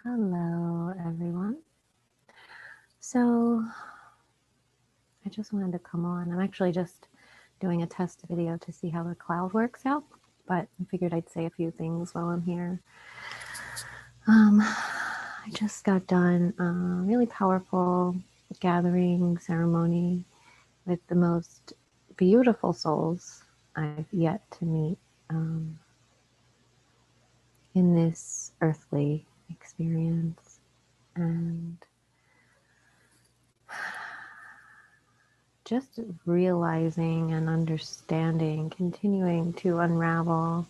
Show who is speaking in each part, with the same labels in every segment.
Speaker 1: Hello, everyone. So I just wanted to come on. I'm actually just doing a test video to see how the cloud works out, but I figured I'd say a few things while I'm here. I just got done a really powerful gathering ceremony with the most beautiful souls I've yet to meet in this earthly experience. And just realizing and understanding, continuing to unravel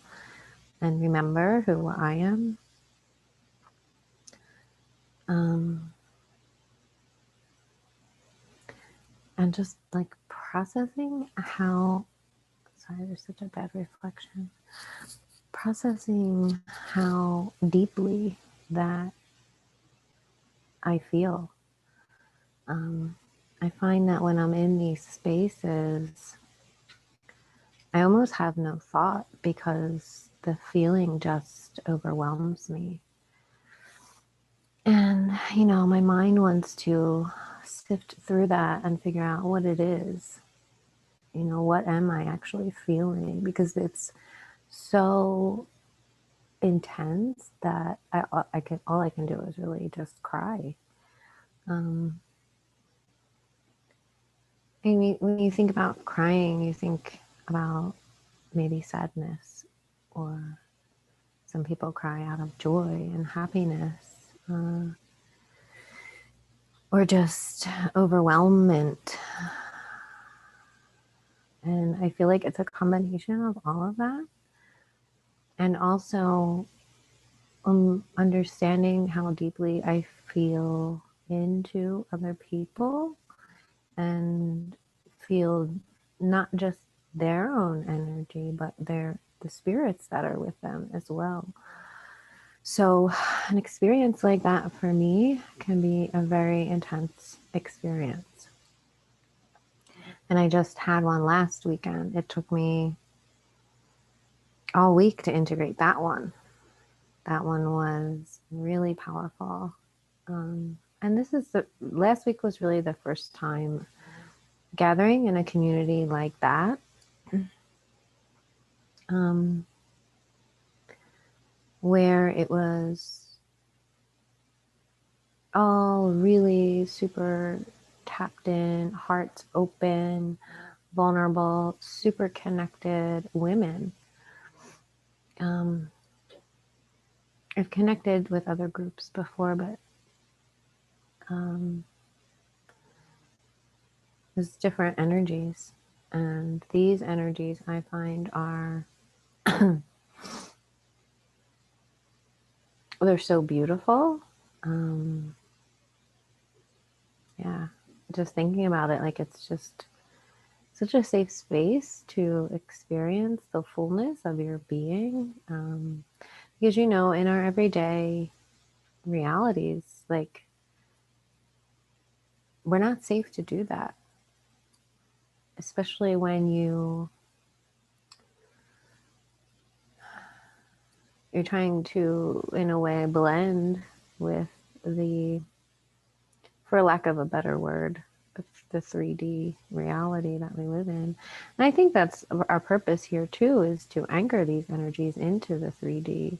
Speaker 1: and remember who I am. And just like processing how, sorry, there's such a bad reflection. Processing how deeply that I feel. I find that when I'm in these spaces, I almost have no thought because the feeling just overwhelms me. And, my mind wants to sift through that and figure out what it is. What am I actually feeling? Because it's so intense that all I can do is really just cry. I mean, when you think about crying, you think about maybe sadness, or some people cry out of joy and happiness, or just overwhelmment. And I feel like it's a combination of all of that. And also understanding how deeply I feel into other people and feel not just their own energy, but the spirits that are with them as well. So an experience like that for me can be a very intense experience. And I just had one last weekend. It took me all week to integrate that one. That one was really powerful. And last week was really the first time gathering in a community like that. Where it was all really super tapped in, hearts open, vulnerable, super connected women. I've connected with other groups before, but there's different energies. And these energies I find are, they're so beautiful. Yeah, just thinking about it, like it's just such a safe space to experience the fullness of your being. Because, in our everyday realities, like, we're not safe to do that. Especially when you're trying to, in a way, blend with for lack of a better word, the 3D reality that we live in. And I think that's our purpose here too, is to anchor these energies into the 3D.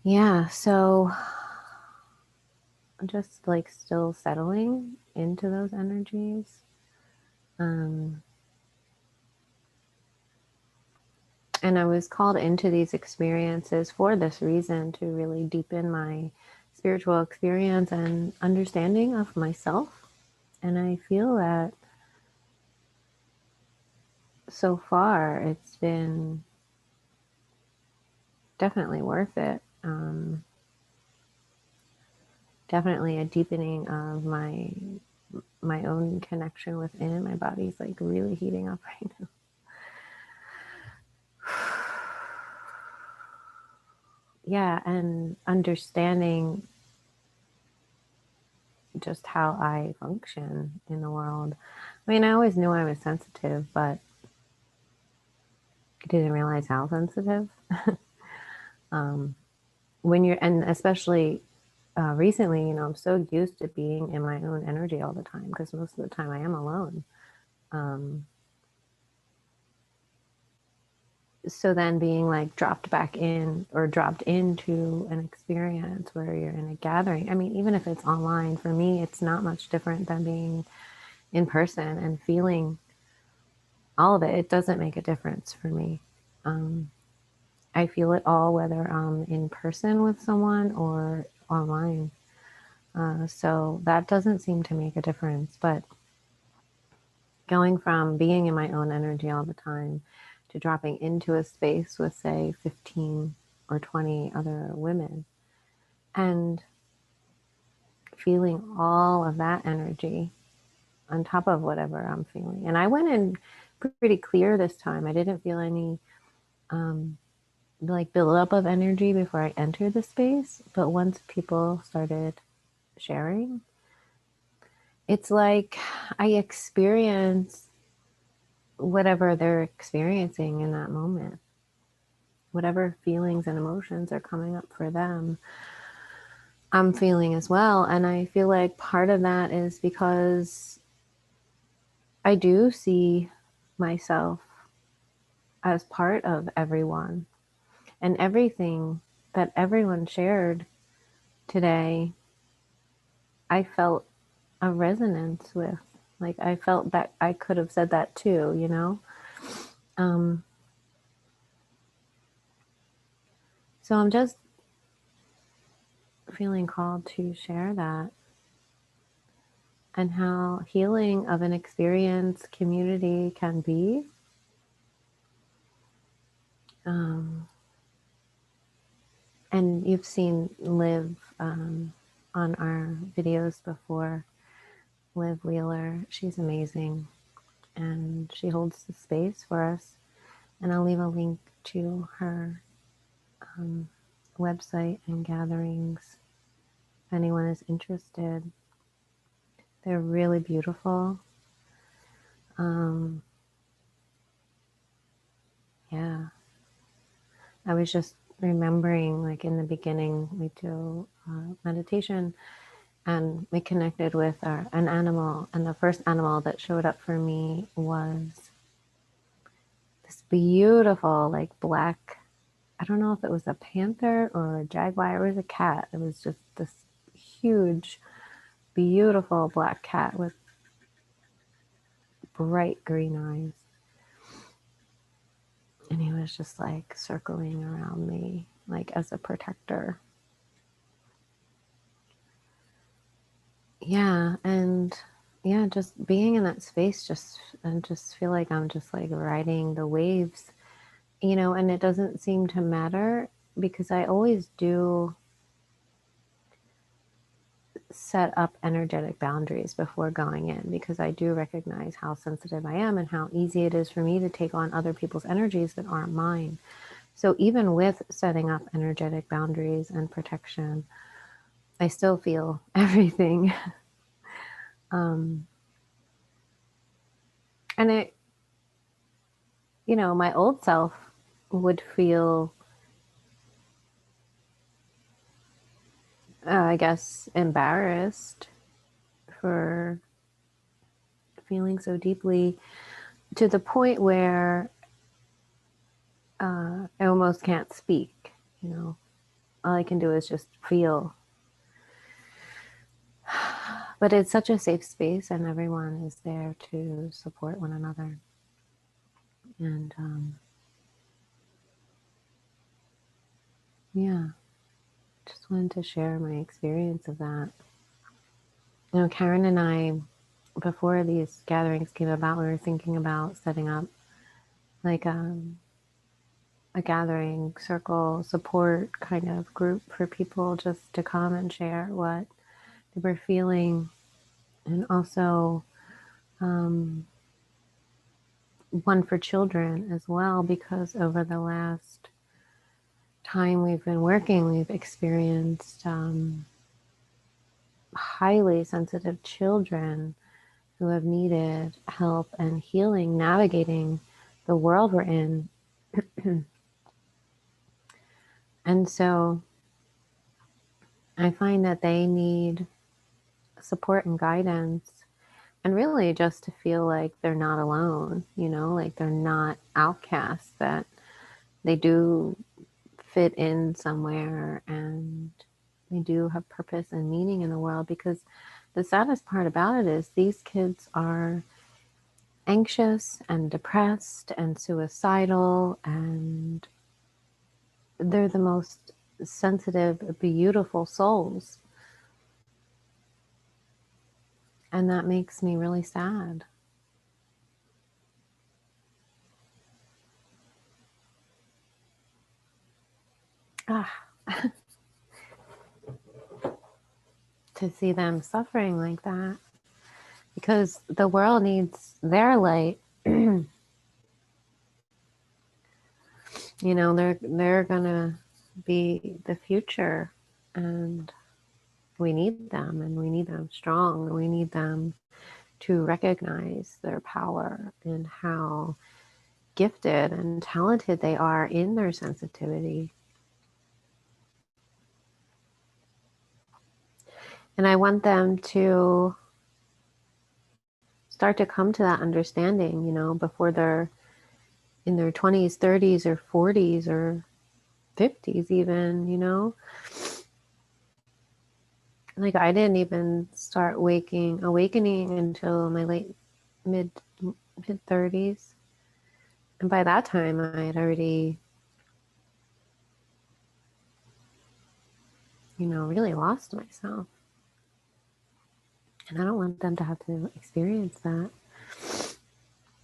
Speaker 1: Yeah, so just like still settling into those energies. And I was called into these experiences for this reason, to really deepen my spiritual experience and understanding of myself. And I feel that so far it's been definitely worth it. Definitely a deepening of my own connection within. My body's like really heating up right now. Yeah, and understanding just how I function in the world. I mean, I always knew I was sensitive, but didn't realize how sensitive. um, when you're, and especially recently, you know, I'm so used to being in my own energy all the time because most of the time I am alone. Um, so then being like dropped back in or dropped into an experience where you're in a gathering, I mean, even if it's online, for me, it's not much different than being in person and feeling all of it. It doesn't make a difference for me. Um, I feel it all whether I'm in person with someone or online. So that doesn't seem to make a difference. But going from being in my own energy all the time to dropping into a space with, say, 15 or 20 other women and feeling all of that energy on top of whatever I'm feeling. And I went in pretty clear this time. I didn't feel any like build up of energy before I entered the space. But once people started sharing, it's like I experience whatever they're experiencing in that moment. Whatever feelings and emotions are coming up for them, I'm feeling as well. And I feel like part of that is because I do see myself as part of everyone, and everything that everyone shared today, I felt a resonance with. Like I felt that I could have said that too, you know? Um, so I'm just feeling called to share that and how healing of an experience community can be. Um, and you've seen Liv on our videos before. Liv Wheeler, she's amazing, and she holds the space for us. And I'll leave a link to her website and gatherings if anyone is interested. They're really beautiful. Um, yeah, I was just remembering, like in the beginning, we do meditation, and we connected with an animal, and the first animal that showed up for me was this beautiful, like black. I don't know if it was a panther or a jaguar. It was a cat. It was just this huge, beautiful black cat with bright green eyes. And he was just like circling around me, like as a protector. Yeah. And yeah, just being in that space, I just feel like I'm just like riding the waves, you know, and it doesn't seem to matter because I always do set up energetic boundaries before going in because I do recognize how sensitive I am and how easy it is for me to take on other people's energies that aren't mine. So even with setting up energetic boundaries and protection, I still feel everything. Um, and it, you know, my old self would feel, I guess, embarrassed for feeling so deeply to the point where I almost can't speak, you know. All I can do is just feel. But it's such a safe space, and everyone is there to support one another. And yeah, just wanted to share my experience of that. You know, Karen and I, before these gatherings came about, we were thinking about setting up like a gathering circle support kind of group for people just to come and share what they were feeling, and also one for children as well, because over the last time we've been working, we've experienced highly sensitive children who have needed help and healing navigating the world we're in And so I find that they need support and guidance, and really just to feel like they're not alone, like they're not outcasts, that they do fit in somewhere and they do have purpose and meaning in the world. Because the saddest part about it is these kids are anxious and depressed and suicidal, and they're the most sensitive, beautiful souls. And that makes me really sad. Ah, to see them suffering like that, because the world needs their light. They're gonna be the future, and we need them, and we need them strong, and we need them to recognize their power and how gifted and talented they are in their sensitivity. And I want them to start to come to that understanding, before they're in their 20s, 30s, or 40s, or 50s even. Like, I didn't even start awakening until my mid 30s. And by that time, I had already, really lost myself. And I don't want them to have to experience that.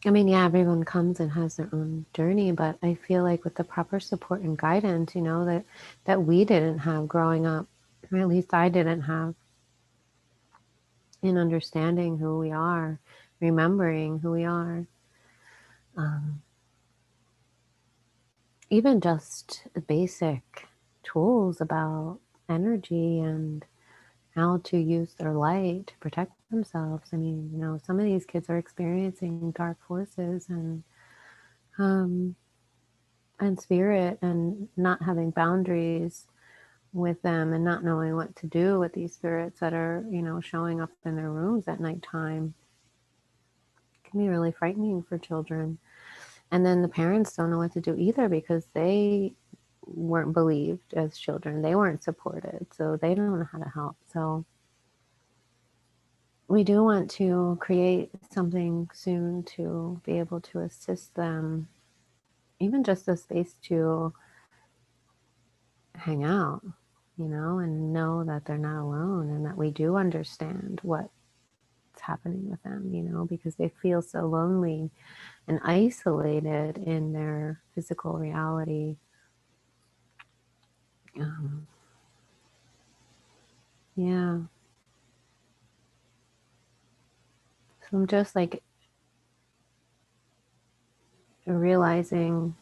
Speaker 1: I mean, yeah, everyone comes and has their own journey, but I feel like with the proper support and guidance, that we didn't have growing up, or at least I didn't have, in understanding who we are, remembering who we are. Even just basic tools about energy and how to use their light to protect themselves. I mean, some of these kids are experiencing dark forces um, and spirit, and not having boundaries with them, and not knowing what to do with these spirits that are, showing up in their rooms at nighttime. It can be really frightening for children. And then the parents don't know what to do either, because they weren't believed as children. They weren't supported, so they don't know how to help. So we do want to create something soon to be able to assist them, even just a space to hang out, and know that they're not alone, and that we do understand what's happening with them, because they feel so lonely and isolated in their physical reality. Yeah. So I'm just like realizing,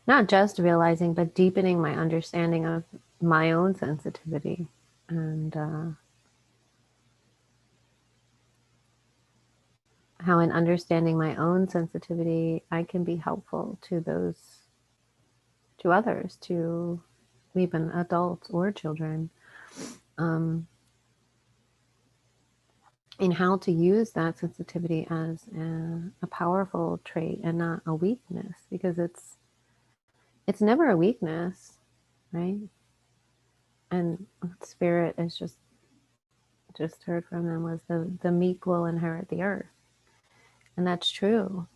Speaker 1: not just realizing, but deepening my understanding of my own sensitivity, and how, in understanding my own sensitivity, I can be helpful to others, to even adults or children, in how to use that sensitivity as a powerful trait and not a weakness, because it's never a weakness, right? And spirit is just heard from them was the meek will inherit the earth. And that's true.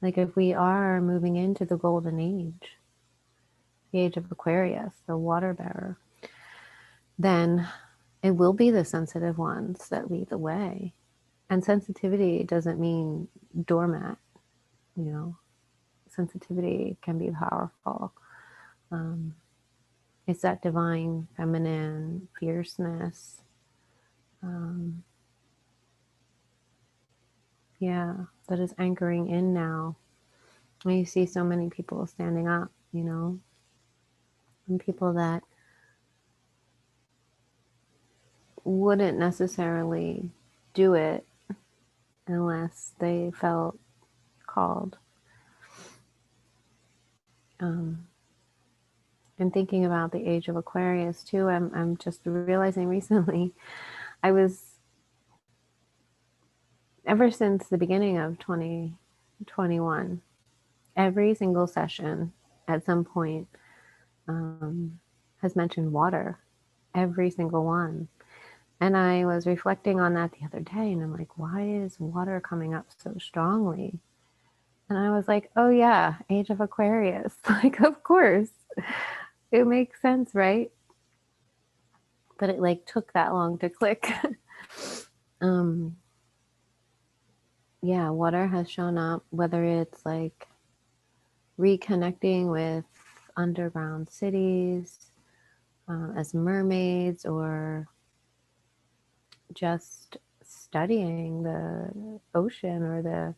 Speaker 1: Like, if we are moving into the golden age, the age of Aquarius, the water bearer, then it will be the sensitive ones that lead the way. And sensitivity doesn't mean doormat, you know. Sensitivity can be powerful. It's that divine feminine fierceness. Yeah, that is anchoring in now. And you see so many people standing up, and people that wouldn't necessarily do it unless they felt called. And thinking about the age of Aquarius too, I'm just realizing recently, I was, ever since the beginning of 2021, every single session at some point has mentioned water, every single one. And I was reflecting on that the other day, and I'm like, why is water coming up so strongly? And I was like, oh yeah, age of Aquarius. Like, of course. It makes sense, right? But it like took that long to click. um yeah, water has shown up, whether it's like reconnecting with underground cities as mermaids, or just studying the ocean or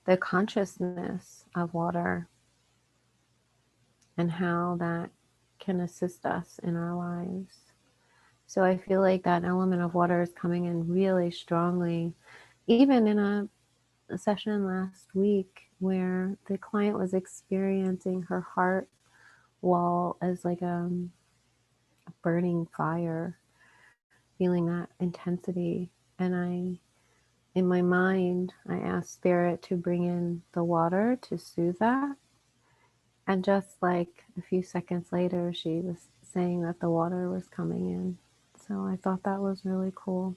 Speaker 1: the consciousness of water and how that can assist us in our lives. So I feel like that element of water is coming in really strongly, even in a session last week where the client was experiencing her heart wall as like a burning fire, feeling that intensity. And in my mind, I asked Spirit to bring in the water to soothe that. And just like a few seconds later, she was saying that the water was coming in. So I thought that was really cool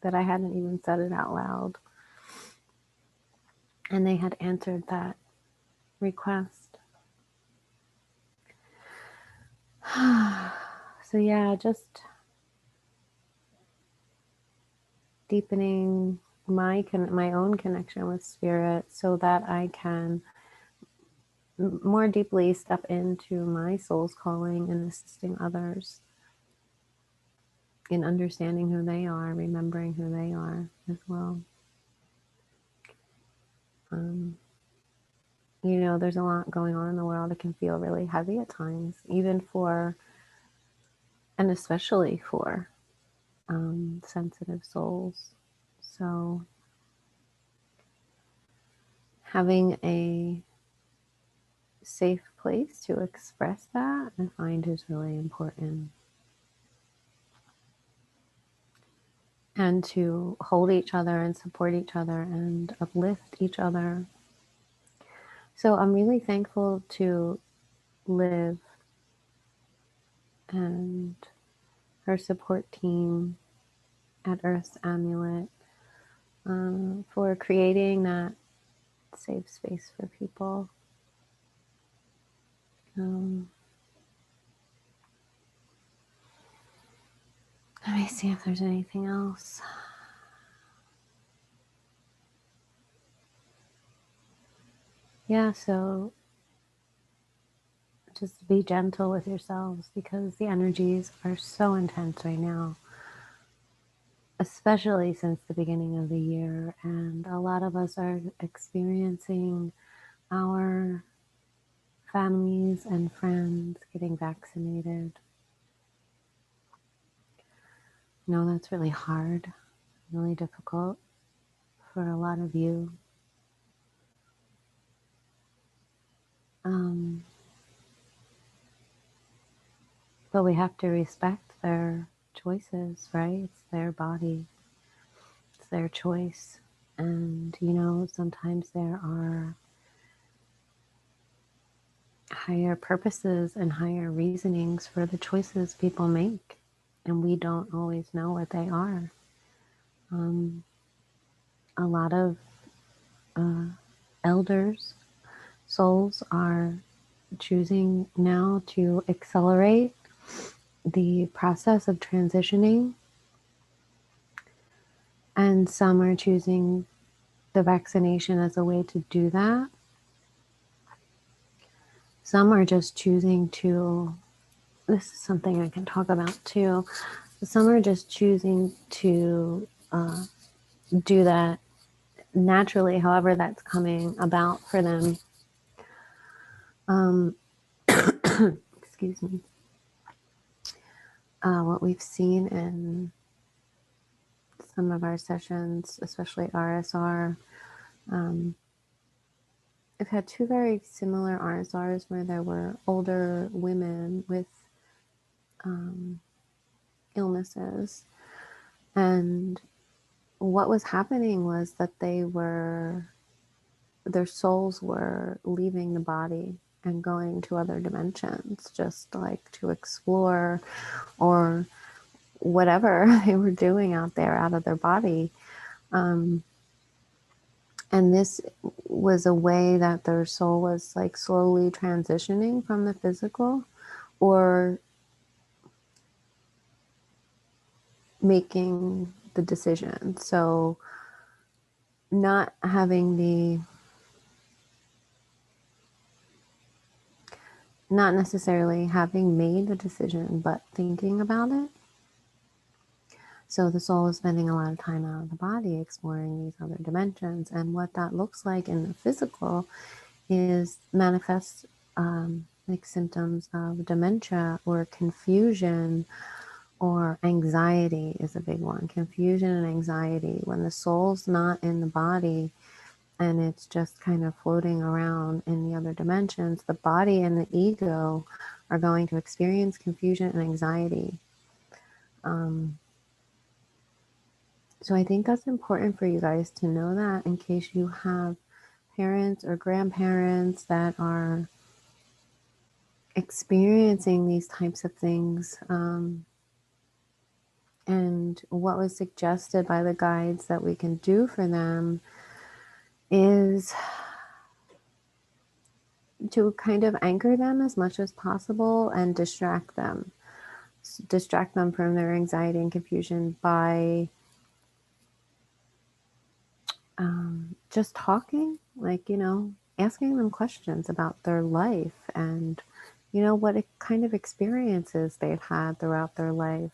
Speaker 1: that I hadn't even said it out loud. And they had answered that request. So yeah, just deepening my own connection with spirit so that I can more deeply step into my soul's calling and assisting others in understanding who they are, remembering who they are as well. You know, there's a lot going on in the world. It can feel really heavy at times, even for, and especially for sensitive souls. So having a safe place to express that, I find, is really important. And to hold each other and support each other and uplift each other. So I'm really thankful to Liv and her support team at Earth's Amulet for creating that safe space for people. Let me see if there's anything else. Yeah, so just be gentle with yourselves because the energies are so intense right now, especially since the beginning of the year. And a lot of us are experiencing our families and friends getting vaccinated. I know that's really hard, really difficult for a lot of you. But we have to respect their choices, right? It's their body, it's their choice. And, you know, sometimes there are higher purposes and higher reasonings for the choices people make, and we don't always know what they are. A lot of elders, souls, are choosing now to accelerate the process of transitioning, and some are choosing the vaccination as a way to do that. Some are just choosing to, this is something I can talk about too. Some are just choosing to do that naturally, however that's coming about for them. Excuse me. What we've seen in some of our sessions, especially RSR, I've had two very similar RSRs where there were older women with illnesses, and what was happening was that their souls were leaving the body and going to other dimensions, just like to explore or whatever they were doing out there out of their body. And this was a way that their soul was like slowly transitioning from the physical or making the decision. So not having not necessarily having made the decision, but thinking about it. So the soul is spending a lot of time out of the body exploring these other dimensions. And what that looks like in the physical is manifest like symptoms of dementia or confusion, or anxiety is a big one. Confusion and anxiety. When the soul's not in the body and it's just kind of floating around in the other dimensions, the body and the ego are going to experience confusion and anxiety. So I think that's important for you guys to know that, in case you have parents or grandparents that are experiencing these types of things. And what was suggested by the guides that we can do for them is to kind of anchor them as much as possible and distract them from their anxiety and confusion by just talking, like, asking them questions about their life and, what kind of experiences they've had throughout their life.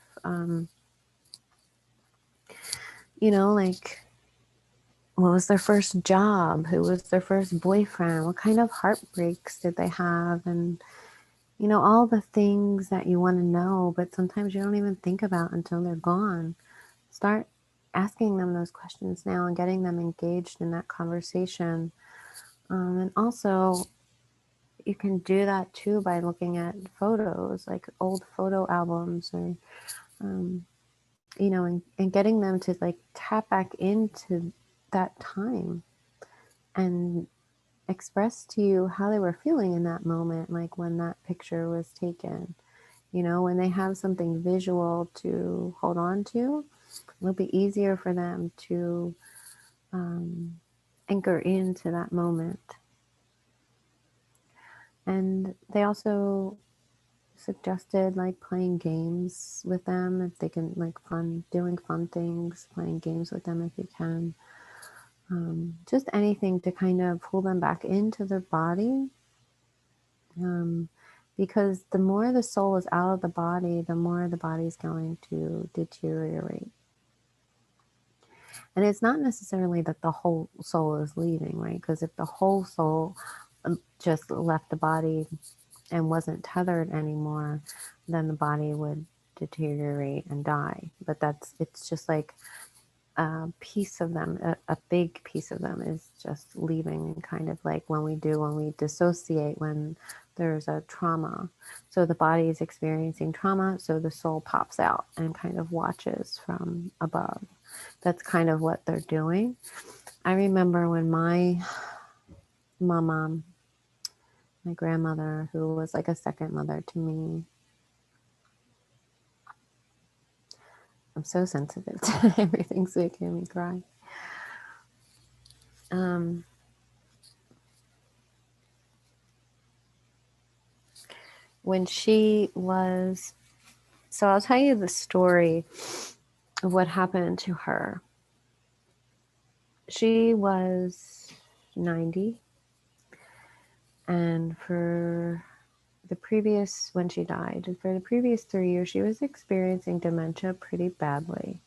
Speaker 1: Like, what was their first job? Who was their first boyfriend? What kind of heartbreaks did they have? And, all the things that you want to know, but sometimes you don't even think about until they're gone. Start asking them those questions now and getting them engaged in that conversation. And also, you can do that too by looking at photos, like old photo albums, or, and getting them to like tap back into that time and express to you how they were feeling in that moment, like when that picture was taken. When they have something visual to hold on to, it'll be easier for them to anchor into that moment. And they also suggested like playing games with them if they can, like doing fun things, playing games with them if you can. Just anything to kind of pull them back into their body. Because the more the soul is out of the body, the more the body is going to deteriorate. And it's not necessarily that the whole soul is leaving, right? Because if the whole soul just left the body and wasn't tethered anymore, then the body would deteriorate and die. But it's just like a piece of them, a big piece of them is just leaving, kind of like when we dissociate when there's a trauma. So the body is experiencing trauma, so the soul pops out and kind of watches from above. That's kind of what they're doing. I remember when my mama, my grandmother, who was like a second mother to me, I'm so sensitive to everything's making me cry. When she was, so I'll tell you the story of what happened to her. She was 90, and when she died, for the previous 3 years, she was experiencing dementia pretty badly.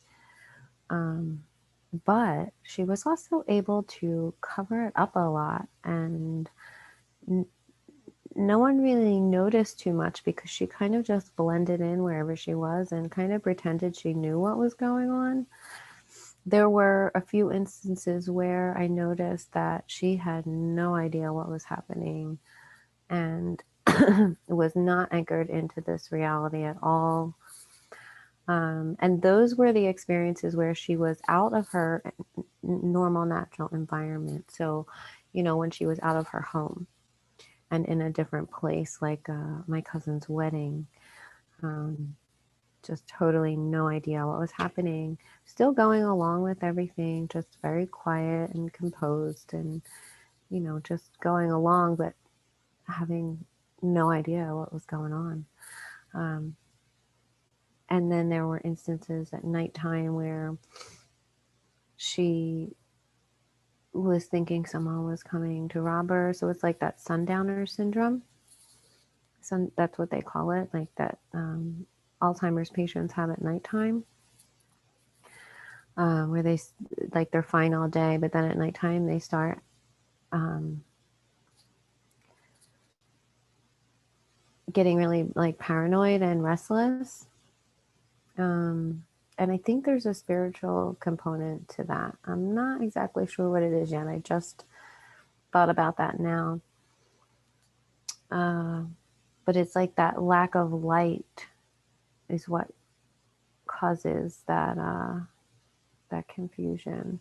Speaker 1: But she was also able to cover it up a lot, and no one really noticed too much because she kind of just blended in wherever she was and kind of pretended she knew what was going on. there were a few instances where I noticed that she had no idea what was happening and was not anchored into this reality at all. And those were the experiences where she was out of her normal, natural environment. So, when she was out of her home and in a different place, like my cousin's wedding, just totally no idea what was happening. Still going along with everything, just very quiet and composed and, just going along, but having no idea what was going on. And then there were instances at nighttime where she was thinking someone was coming to rob her. So it's like that sundowner syndrome. That's what they call it, like that Alzheimer's patients have at nighttime, where they, like, they're fine all day, but then at nighttime they start getting really like paranoid and restless. And I think there's a spiritual component to that. I'm not exactly sure what it is yet. I just thought about that now. But it's like that lack of light is what causes that confusion.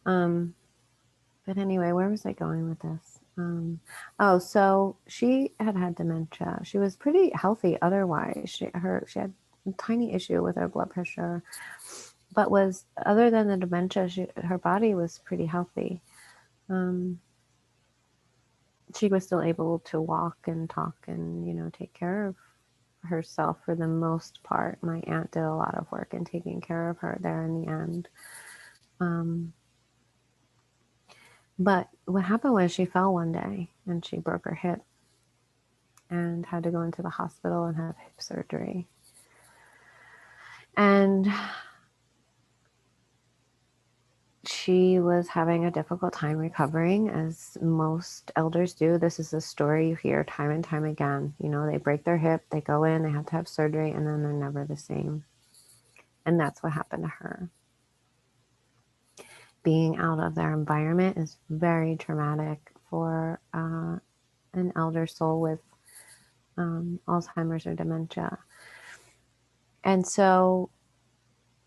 Speaker 1: But anyway, where was I going with this? So she had dementia. She was pretty healthy otherwise. She had a tiny issue with her blood pressure, but was, other than the dementia, her body was pretty healthy. She was still able to walk and talk and, take care of herself for the most part. My aunt did a lot of work in taking care of her there in the end. But what happened was she fell one day and she broke her hip and had to go into the hospital and have hip surgery. And she was having a difficult time recovering, as most elders do. This is a story you hear time and time again. They break their hip, they go in, they have to have surgery, and then they're never the same. And that's what happened to her. Being out of their environment is very traumatic for an elder soul with Alzheimer's or dementia. And so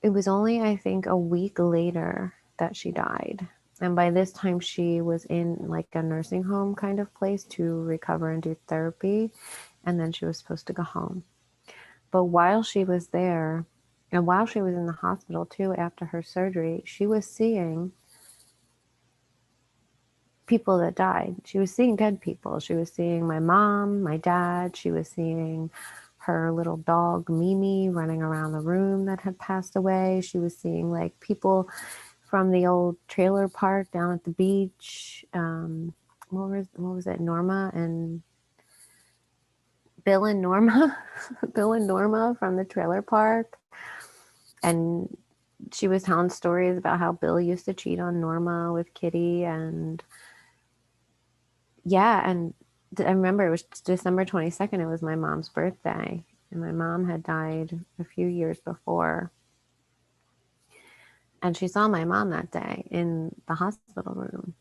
Speaker 1: it was only, I think, a week later that she died. And by this time, she was in like a nursing home kind of place to recover and do therapy. And then she was supposed to go home. But while she was there, and while she was in the hospital too, after her surgery, she was seeing people that died. She was seeing dead people. She was seeing my mom, my dad. She was seeing her little dog, Mimi, running around the room that had passed away. She was seeing like people from the old trailer park down at the beach. What was it? Norma and Bill and Norma, Bill and Norma from the trailer park. And she was telling stories about how Bill used to cheat on Norma with Kitty. And yeah, and I remember it was December 22nd. It was my mom's birthday. And my mom had died a few years before. And she saw my mom that day in the hospital room.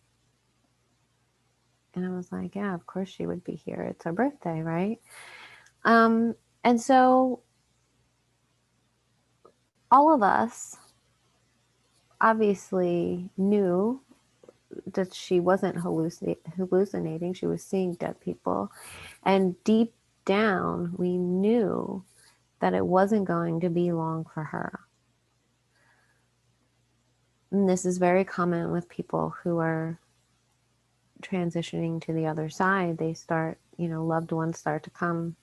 Speaker 1: And I was like, yeah, of course she would be here. It's her birthday, right? And so all of us obviously knew that she wasn't hallucinating. She was seeing dead people. And deep down, we knew that it wasn't going to be long for her. And this is very common with people who are transitioning to the other side. They start, loved ones start to come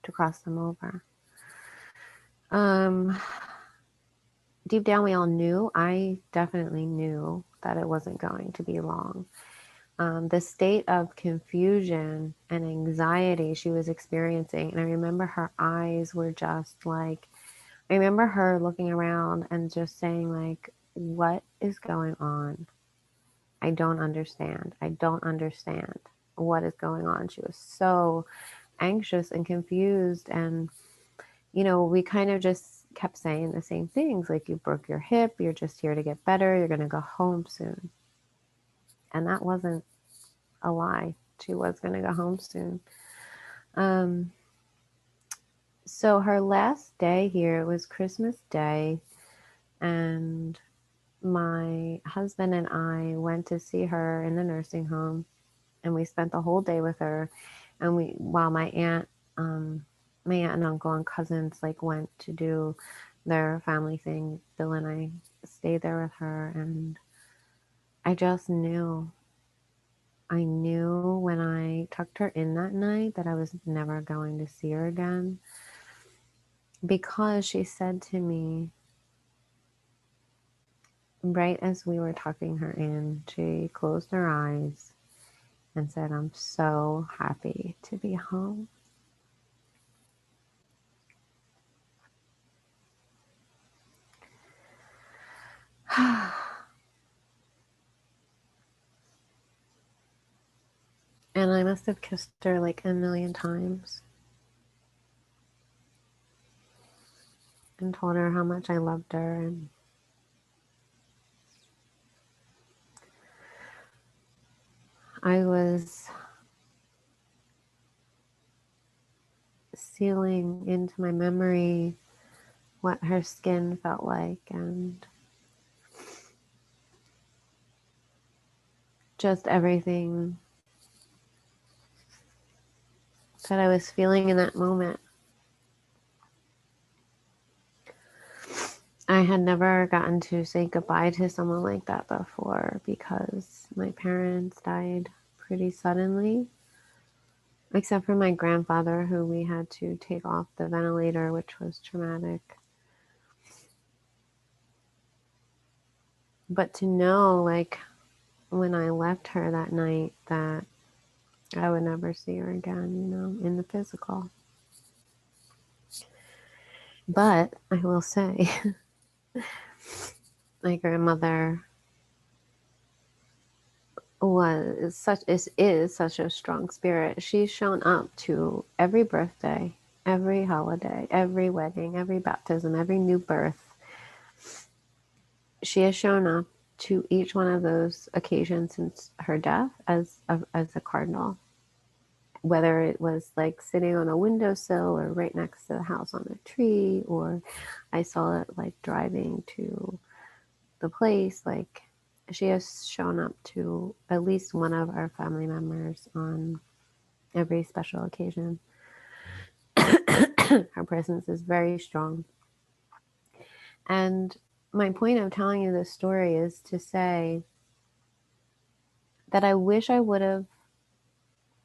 Speaker 1: to cross them over. Deep down, we all knew. I definitely knew that it wasn't going to be long. The state of confusion and anxiety she was experiencing, and I remember her eyes were just like, I remember her looking around and just saying like, what is going on? I don't understand. I don't understand what is going on. She was so anxious and confused. And, we kind of just kept saying the same things like, you broke your hip, you're just here to get better, you're going to go home soon. And that wasn't a lie. She was going to go home soon. Um, so her last day here was Christmas Day, and my husband and I went to see her in the nursing home, and we spent the whole day with her. And while my aunt and uncle and cousins like went to do their family thing, Bill and I stayed there with her, and I just knew. I knew when I tucked her in that night that I was never going to see her again, because she said to me, right as we were tucking her in, she closed her eyes and said, "I'm so happy to be home." And I must have kissed her like a million times and told her how much I loved her. And I was sealing into my memory what her skin felt like, and just everything that I was feeling in that moment. I had never gotten to say goodbye to someone like that before, because my parents died pretty suddenly, except for my grandfather, who we had to take off the ventilator, which was traumatic. But to know, like, when I left her that night, that I would never see her again, in the physical. But I will say, my grandmother is such a strong spirit. She's shown up to every birthday, every holiday, every wedding, every baptism, every new birth. She has shown up to each one of those occasions since her death as a cardinal, whether it was like sitting on a windowsill or right next to the house on a tree, or I saw it like driving to the place. Like, she has shown up to at least one of our family members on every special occasion. Her presence is very strong. And my point of telling you this story is to say that I wish I would have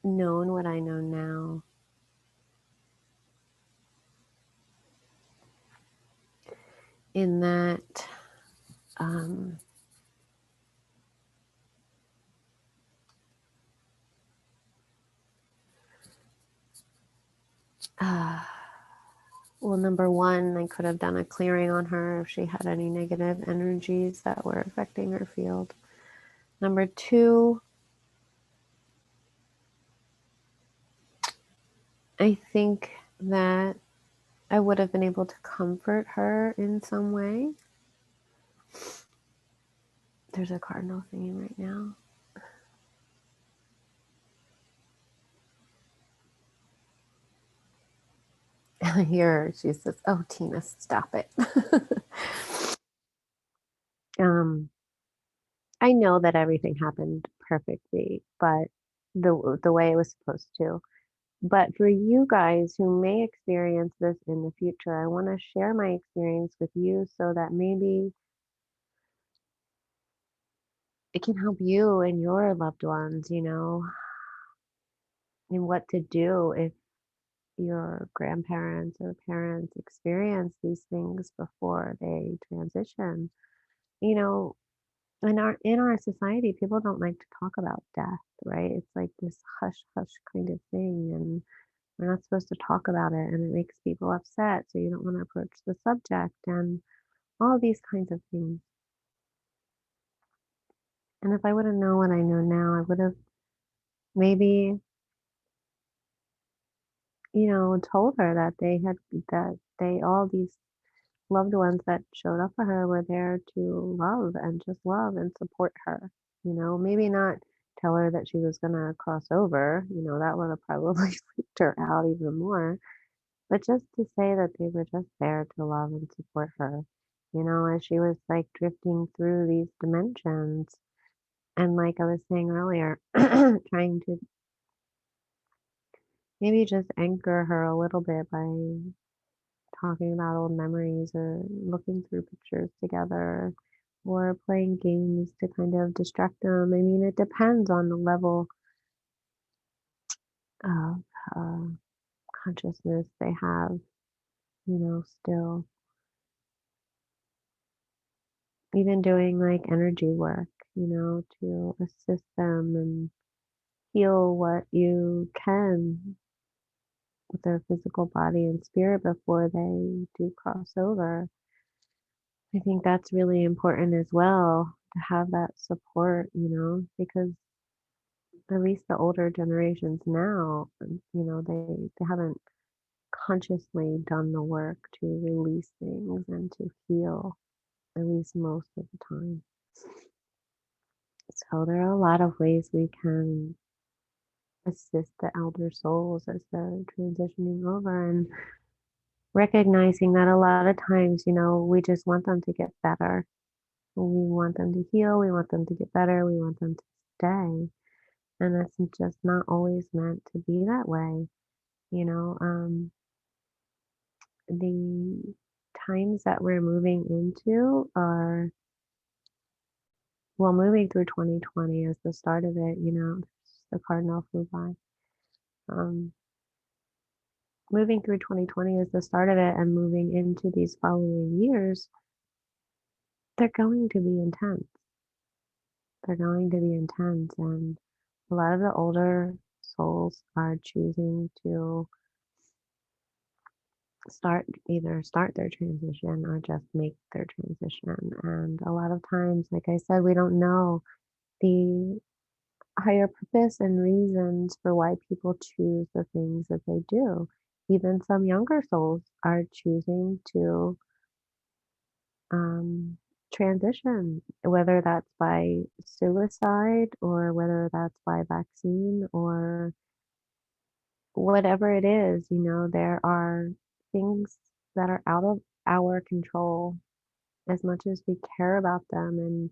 Speaker 1: known what I know now. In that, um, well, number one, I could have done a clearing on her if she had any negative energies that were affecting her field. Number two, I think that I would have been able to comfort her in some way. There's a cardinal singing right now. And I hear her, she says, "Oh, Tina, stop it." um, I know that everything happened perfectly, but the way it was supposed to. But for you guys who may experience this in the future, I want to share my experience with you so that maybe it can help you and your loved ones, and what to do if your grandparents or parents experience these things before they transition. You know, in our society, people don't like to talk about death, right? It's like this hush hush kind of thing, and we're not supposed to talk about it, and it makes people upset, so you don't want to approach the subject, and all these kinds of things. And if I would have known what I know now, I would have maybe, told her that they all these loved ones that showed up for her were there to love and just love and support her. Maybe not tell her that she was gonna cross over, that would have probably freaked her out even more. But just to say that they were just there to love and support her, as she was like drifting through these dimensions. And like I was saying earlier, trying to maybe just anchor her a little bit by talking about old memories or looking through pictures together or playing games to kind of distract them. I mean, it depends on the level of uh, consciousness they have, still. Even doing like energy work, to assist them and heal what you can with their physical body and spirit before they do cross over. I think that's really important as well to have that support, because at least the older generations now, they haven't consciously done the work to release things and to heal, at least most of the time. So there are a lot of ways we can assist the elder souls as they're transitioning over and recognizing that a lot of times, we just want them to get better. We want them to heal. We want them to get better. We want them to stay. And it's just not always meant to be that way. You know, um, the times that we're moving into are, well, moving through 2020 is the start of it, the cardinal flew by. Um, Moving through 2020 is the start of it, and moving into these following years, they're going to be intense. They're going to be intense, and a lot of the older souls are choosing to start their transition or just make their transition. And a lot of times, like I said, we don't know the higher purpose and reasons for why people choose the things that they do. Even some younger souls are choosing to um, transition, whether that's by suicide or whether that's by vaccine or whatever it is, there are things that are out of our control as much as we care about them and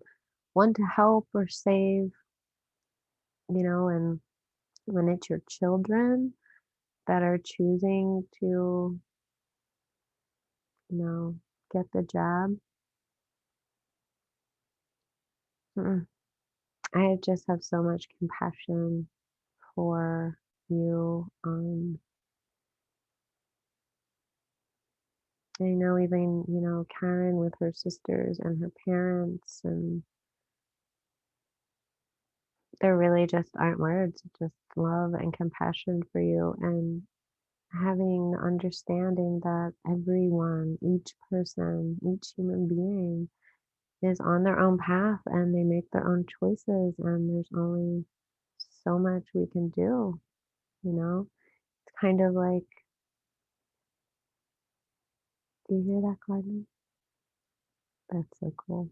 Speaker 1: want to help or save, and when it's your children that are choosing to, you know, get the jab. Mm-mm. I just have so much compassion for you. I know even, Karen with her sisters and her parents, and there really just aren't words, just love and compassion for you, and having the understanding that everyone, each person, each human being is on their own path and they make their own choices, and there's only so much we can do, you know? It's kind of like, do you hear that, Gardner? That's so cool.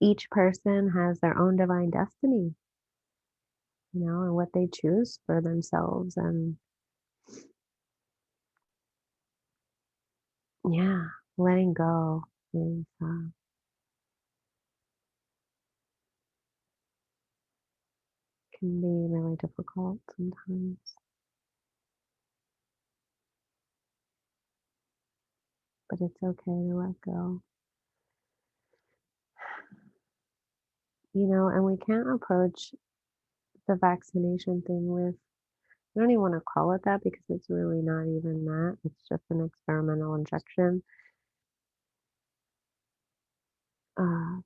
Speaker 1: Each person has their own divine destiny, and what they choose for themselves. And yeah, letting go is can be really difficult sometimes, but it's okay to let go. And we can't approach the vaccination thing with, I don't even want to call it that because it's really not even that. It's just an experimental injection. Uh,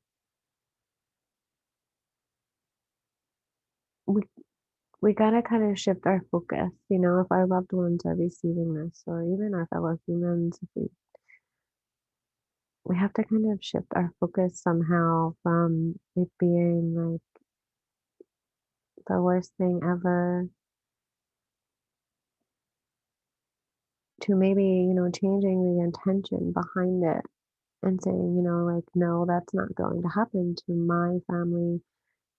Speaker 1: we we gotta kind of shift our focus. If our loved ones are receiving this, or even our fellow humans, if we have to kind of shift our focus somehow from it being like the worst thing ever to maybe, changing the intention behind it and saying, like, no, that's not going to happen to my family.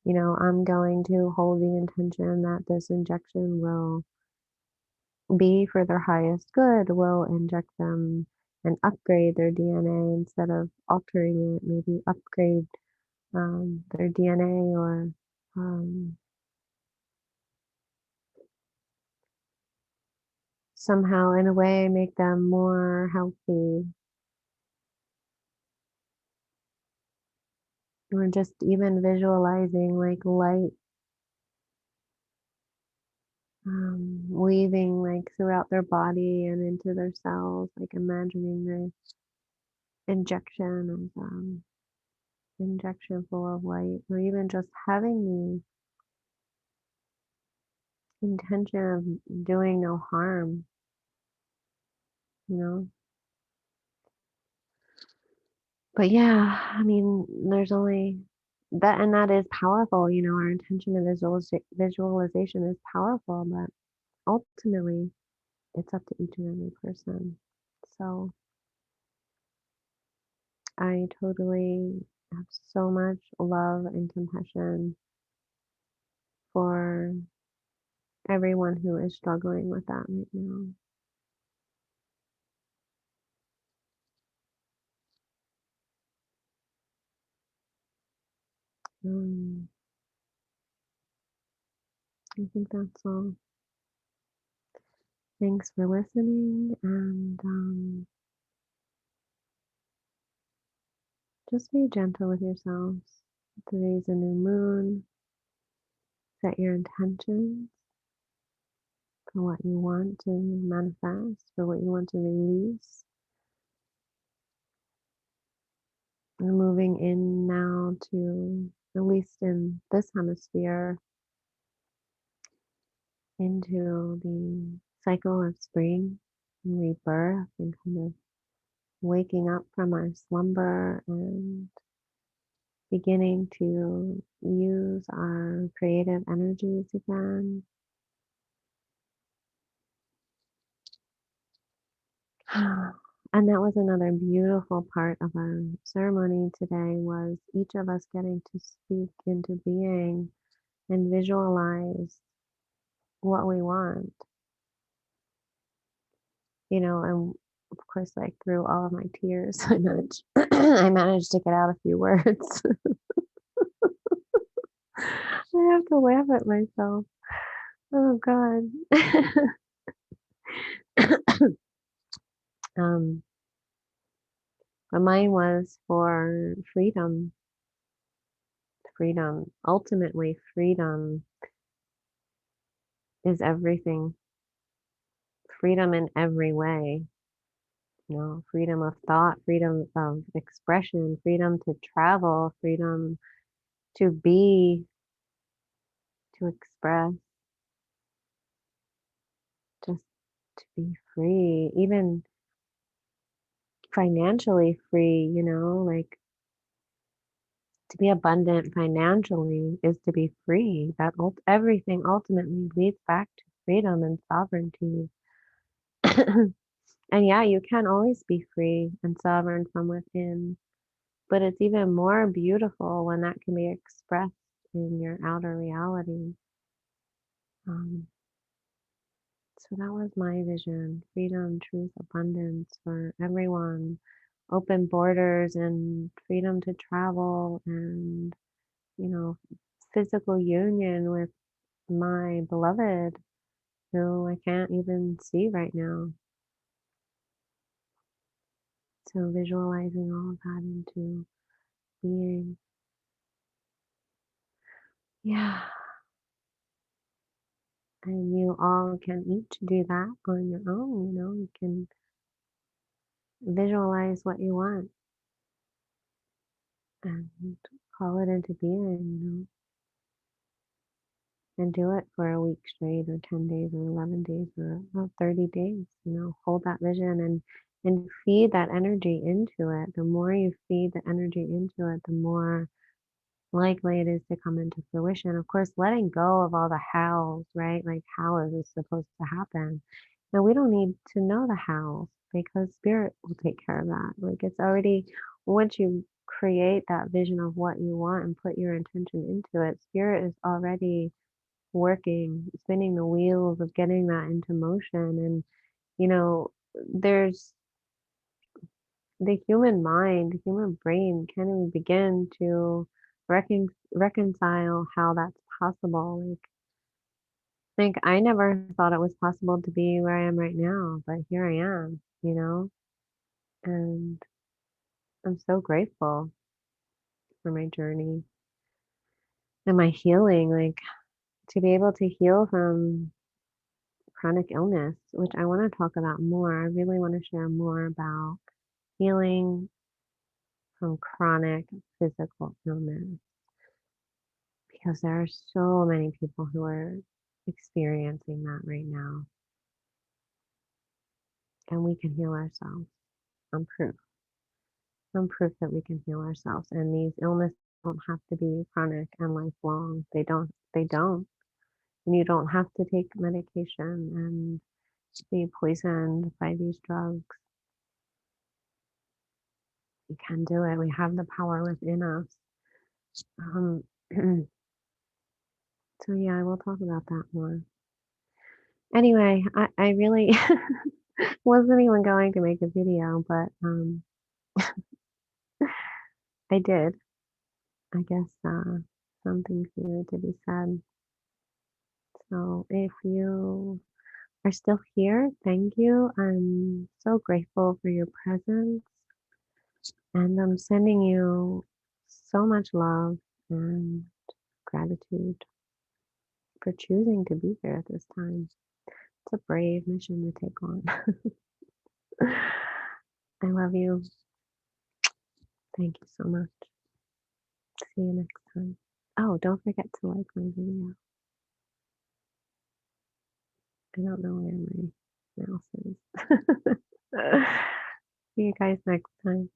Speaker 1: I'm going to hold the intention that this injection will be for their highest good, will inject them and upgrade their DNA instead of altering it, maybe upgrade their DNA or um, somehow, in a way, make them more healthy, or just even visualizing like light weaving like throughout their body and into their cells, like imagining the injection of injection full of light, or even just having the intention of doing no harm, you know. But yeah, I mean, there's only that, and that is powerful. Our intention and visualization is powerful, but ultimately, it's up to each and every person. So I totally have so much love and compassion for everyone who is struggling with that right now. Um, I think that's all. Thanks for listening, and just be gentle with yourselves. Today's a new moon. Set your intentions for what you want to manifest, for what you want to release. We're moving in now to, at least in this hemisphere, into the cycle of spring and rebirth, and kind of waking up from our slumber and beginning to use our creative energies again. And that was another beautiful part of our ceremony today, was each of us getting to speak into being and visualize what we want, and of course, like, through all of my tears, I managed to get out a few words. I have to laugh at myself. Oh God. um, but mine was for freedom. Freedom. Ultimately, freedom is everything. Freedom in every way. Freedom of thought, freedom of expression, freedom to travel, freedom to be, to express, just to be free, even financially free, like, to be abundant financially is to be free. That everything ultimately leads back to freedom and sovereignty. And yeah, you can always be free and sovereign from within, but it's even more beautiful when that can be expressed in your outer reality. Um, so that was my vision: freedom, truth, abundance for everyone, open borders, and freedom to travel, and, you know, physical union with my beloved, who I can't even see right now. So visualizing all of that into being. Yeah. And you all can each do that on your own. You can visualize what you want and call it into being, and do it for a week straight, or 10 days, or 11 days, or 30 days. Hold that vision and feed that energy into it. The more you feed the energy into it, the more likely it is to come into fruition. Of course, letting go of all the hows, right? Like, how is this supposed to happen? And we don't need to know the how because spirit will take care of that. Like it's already, once you create that vision of what you want and put your intention into it, spirit is already working, spinning the wheels of getting that into motion. And, you know, there's the human mind, human brain can't even begin to reconcile how that's possible. Like I never thought it was possible to be where I am right now, but here I am, and I'm so grateful for my journey and my healing, like to be able to heal from chronic illness, which I want to talk about more. I really want to share more about healing from chronic physical illness because there are so many people who are experiencing that right now, and we can heal ourselves. I'm proof. I'm proof that we can heal ourselves, and these illnesses don't have to be chronic and lifelong. They don't. And you don't have to take medication and be poisoned by these drugs. You can do it. We have the power within us. Um, so yeah, I will talk about that more. Anyway, I really wasn't even going to make a video, but I did. I guess something's needed to be said. So if you are still here, thank you. I'm so grateful for your presence, and I'm sending you so much love and gratitude for choosing to be here at this time. It's a brave mission to take on. I love you. Thank you so much. See you next time. Oh, don't forget to like my video. I don't know where my mouse is. See you guys next time.